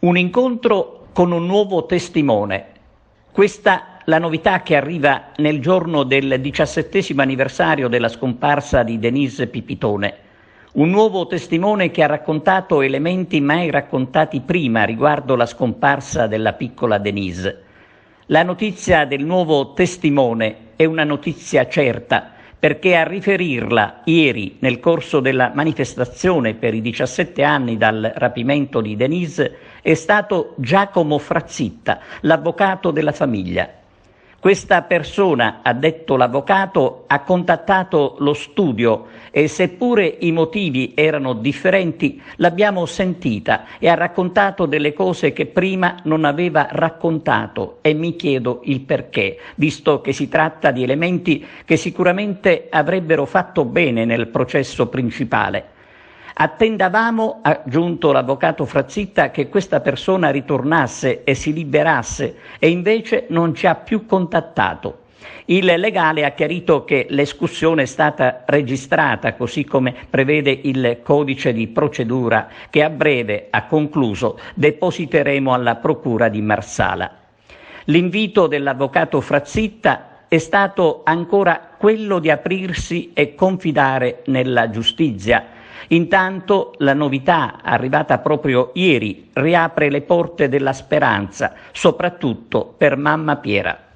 Un incontro con un nuovo testimone. Questa la novità che arriva nel giorno del 17° anniversario della scomparsa di Denise Pipitone. Un nuovo testimone che ha raccontato elementi mai raccontati prima riguardo la scomparsa della piccola Denise. La notizia del nuovo testimone è una notizia certa, perché a riferirla ieri nel corso della manifestazione per i 17 anni dal rapimento di Denise è stato Giacomo Frazzitta, l'avvocato della famiglia. Questa persona, ha detto l'avvocato, ha contattato lo studio e seppure i motivi erano differenti, l'abbiamo sentita e ha raccontato delle cose che prima non aveva raccontato e mi chiedo il perché, visto che si tratta di elementi che sicuramente avrebbero fatto bene nel processo principale. Attendavamo, ha aggiunto l'avvocato Frazzitta, che questa persona ritornasse e si liberasse e invece non ci ha più contattato. Il legale ha chiarito che l'escussione è stata registrata così come prevede il codice di procedura che a breve, ha concluso, depositeremo alla procura di Marsala. L'invito dell'avvocato Frazzitta è stato ancora quello di aprirsi e confidare nella giustizia. Intanto la novità arrivata proprio ieri riapre le porte della speranza, soprattutto per mamma Piera.